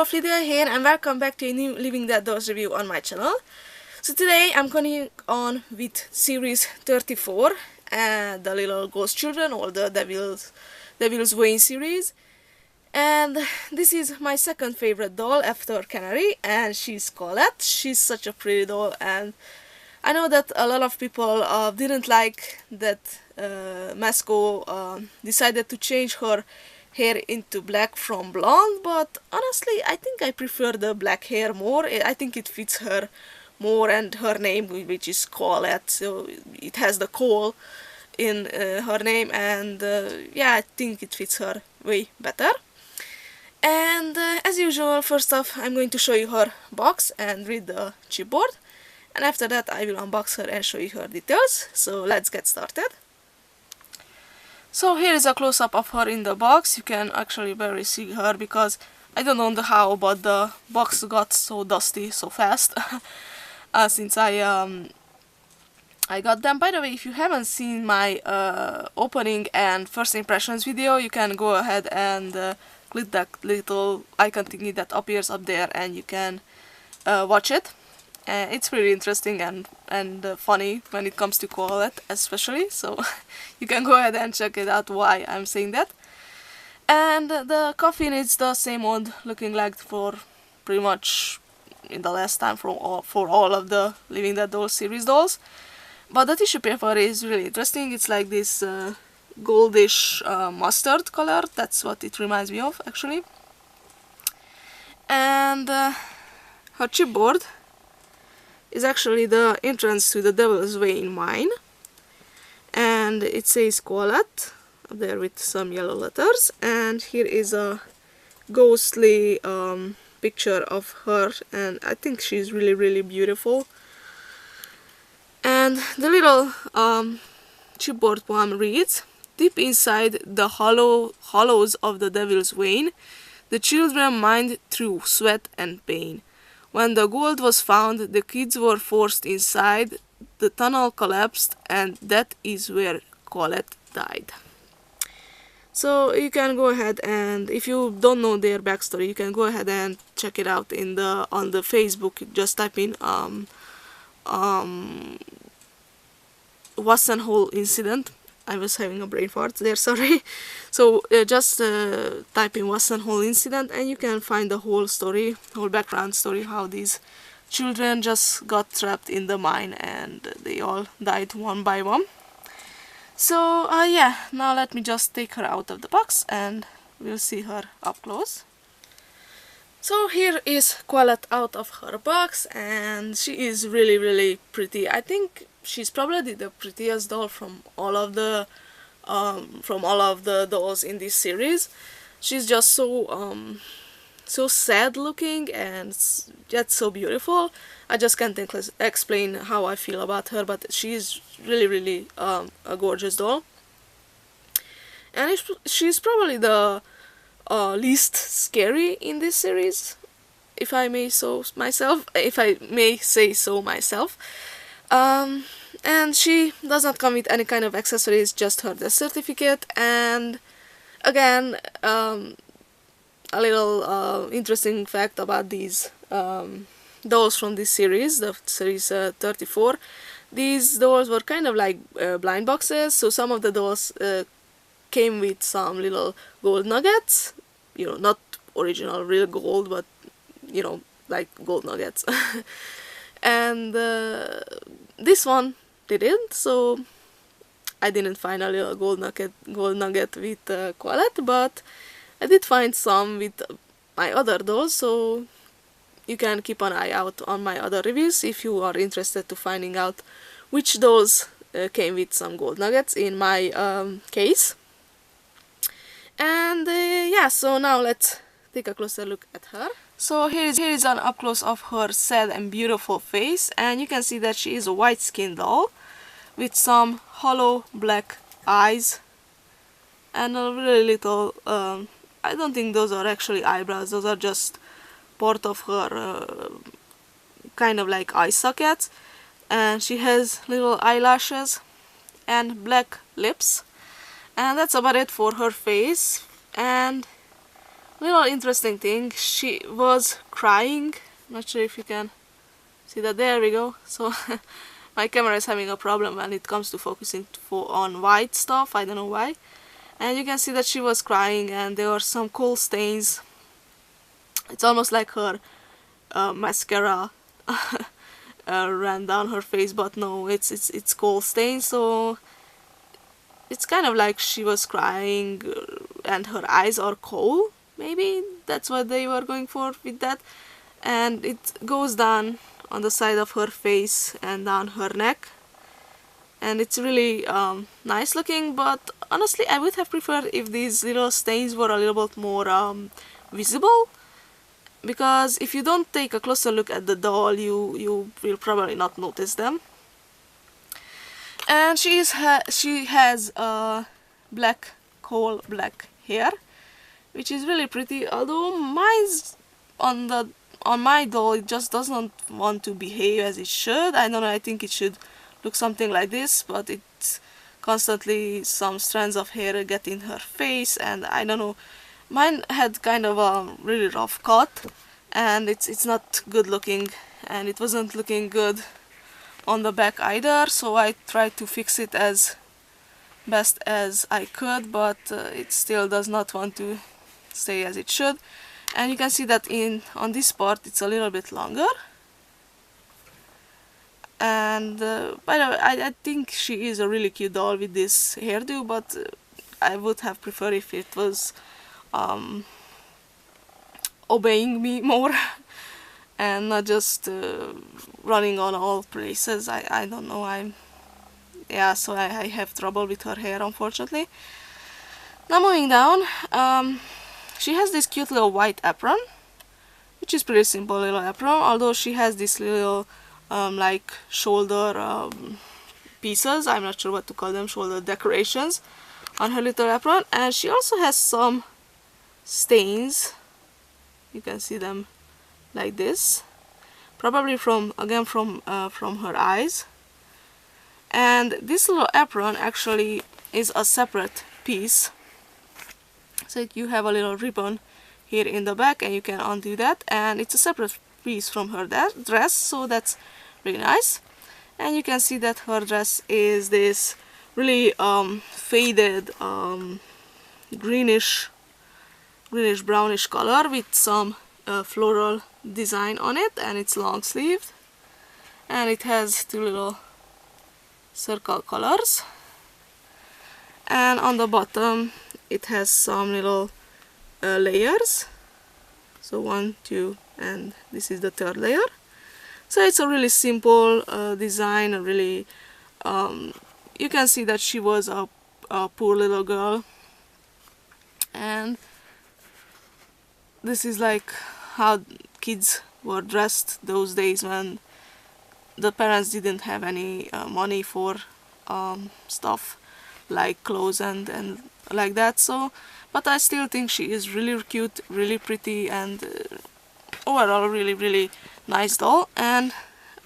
WerewolfLydia here, and welcome back to a new Living Dead Dolls review on my channel. So today I'm going on with series 34, the Little Ghost Children, or the Devil's Wayne series. And this is my second favorite doll after Canary, and she's Coalette. She's such a pretty doll, and I know that a lot of people didn't like that Masco decided to change her hair into black from blonde, but honestly I think I prefer the black hair more. I think it fits her more, and her name, which is Coalette, so it has the coal in her name, and yeah, I think it fits her way better. And as usual, first off I'm going to show you her box and read the chipboard, and after that I will unbox her and show you her details. So let's get started. So here is a close-up of her in the box. You can actually barely see her because I don't know how, but the box got so dusty so fast since I got them. By the way, if you haven't seen my opening and first impressions video, you can go ahead and click that little icon thingy that appears up there, and you can watch it. It's really interesting and funny when it comes to Coalette especially, so you can go ahead and check it out why I'm saying that. And the coffin is the same old looking like for pretty much in the last time for all of the Living Dead Dolls series dolls. But the tissue paper is really interesting. It's like this goldish mustard color. That's what it reminds me of actually. And her chipboard is actually the entrance to the Devil's Wayne mine, and it says Coalette up there with some yellow letters, and here is a ghostly picture of her, and I think she's really beautiful. And the little chipboard poem reads, "Deep inside the hollows of the Devil's Wayne, the children mined through sweat and pain. When the gold was found, the kids were forced inside, the tunnel collapsed, and that is where Coalette died." So you can go ahead, and if you don't know their backstory, you can go ahead and check it out on the Facebook. Just type in Wassenhole incident. I was having a brain fart there, sorry. So just type in Wassenhole incident, and you can find the whole story, whole background story, how these children just got trapped in the mine and they all died one by one. So yeah, now let me just take her out of the box and we'll see her up close. So here is Coalette out of her box, and she is really pretty. I think she's probably the prettiest doll from all of the dolls in this series. She's just so sad looking and yet so beautiful. I just can't explain how I feel about her, but she's really a gorgeous doll. And she's probably the least scary in this series, if I may say so myself. And she does not come with any kind of accessories, just her death certificate. And again, a little interesting fact about these dolls from this series, the series 34. These dolls were kind of like blind boxes, so some of the dolls came with some little gold nuggets, you know, not original real gold, but you know, like gold nuggets. And this one didn't, so I didn't find a little gold nugget with Coalette, but I did find some with my other dolls, so you can keep an eye out on my other reviews if you are interested to finding out which dolls came with some gold nuggets in my case. And yeah, so now let's take a closer look at her. So here is an up close of her sad and beautiful face, and you can see that she is a white skinned doll with some hollow black eyes and a really little I don't think those are actually eyebrows, those are just part of her kind of like eye sockets, and she has little eyelashes and black lips, and that's about it for her face. And little interesting thing, she was crying. Not sure if you can see that. There we go. So my camera is having a problem when it comes to focusing on white stuff. I don't know why. And you can see that she was crying and there were some coal stains. It's almost like her mascara ran down her face, but no, it's coal stains. So it's kind of like she was crying and her eyes are coal. Maybe that's what they were going for with that. And it goes down on the side of her face and down her neck. And it's really nice looking, but honestly I would have preferred if these little stains were a little bit more visible, because if you don't take a closer look at the doll, you will probably not notice them. And she has black coal black hair, which is really pretty, although mine's on my doll it just doesn't want to behave as it should. I don't know, I think it should look something like this, but it's constantly some strands of hair get in her face, and I don't know, mine had kind of a really rough cut and it's not good looking, and it wasn't looking good on the back either, so I tried to fix it as best as I could, but it still does not want to stay as it should. And you can see that on this part it's a little bit longer. And by the way, I think she is a really cute doll with this hairdo, but I would have preferred if it was obeying me more and not just running on all places. I don't know, so I have trouble with her hair, unfortunately. Now moving down, she has this cute little white apron, which is pretty simple little apron, although she has this little like shoulder pieces, I'm not sure what to call them, shoulder decorations on her little apron. And she also has some stains, you can see them like this, probably from her eyes. And this little apron actually is a separate piece, so you have a little ribbon here in the back and you can undo that, and it's a separate piece from her dress, so that's really nice. And you can see that her dress is this really faded greenish brownish color with some floral design on it, and it's long sleeved, and it has two little circle colors. And on the bottom it has some little layers, so 1, 2, and this is the third layer. So it's a really simple design, a really you can see that she was a poor little girl, and this is like how kids were dressed those days when the parents didn't have any money for stuff like clothes and like that. So, but I still think she is really cute, really pretty, and overall really nice doll. And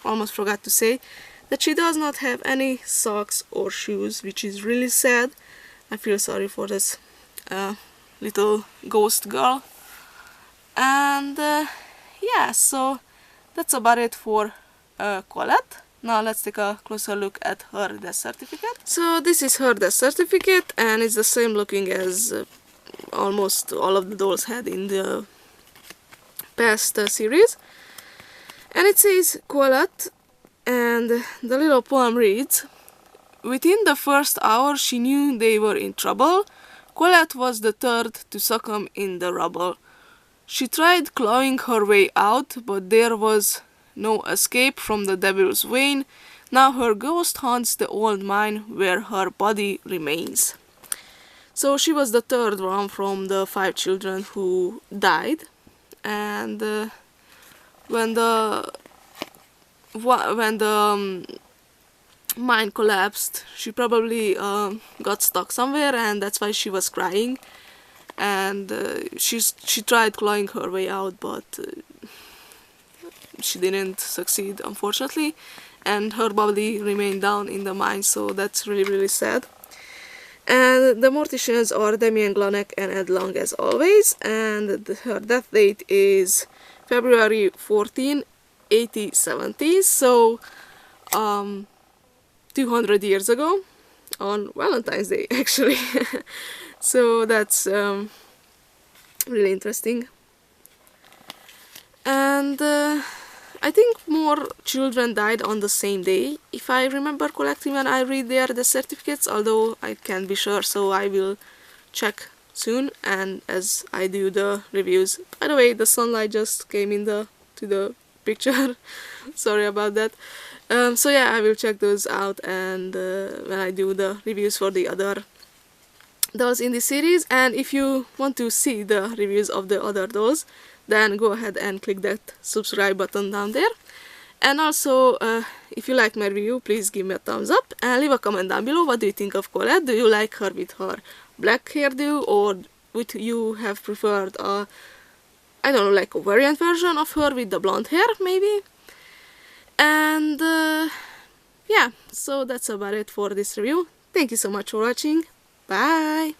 almost forgot to say that she does not have any socks or shoes, which is really sad. I feel sorry for this little ghost girl. And yeah, so that's about it for Coalette. Now let's take a closer look at her death certificate. So this is her death certificate, and it's the same looking as almost all of the dolls had in the past series. And it says Coalette, and the little poem reads, "Within the first hour she knew they were in trouble. Coalette was the third to succumb in the rubble. She tried clawing her way out, but there was no escape from the devil's vein. Now her ghost haunts the old mine where her body remains." So she was the third one from the 5 children who died, and when the mine collapsed, she probably got stuck somewhere, and that's why she was crying. And she tried clawing her way out, but she didn't succeed, unfortunately, and her body remained down in the mine, so that's really sad. And the morticians are Damien Glanek and Ed Long as always, and her death date is February 14, 1870, so 200 years ago, on Valentine's Day actually. So that's really interesting. And I think more children died on the same day, if I remember correctly when I read their death certificates, although I can't be sure, so I will check soon and as I do the reviews. By the way, the sunlight just came to the picture. Sorry about that. So yeah, I will check those out and when I do the reviews for the other dolls in this series. And if you want to see the reviews of the other dolls, then go ahead and click that subscribe button down there. And also, if you like my review, please give me a thumbs up and leave a comment down below. What do you think of Coalette? Do you like her with her black hairdo, or would you have preferred a, I don't know, like a variant version of her with the blonde hair maybe? And yeah, so that's about it for this review. Thank you so much for watching. Bye!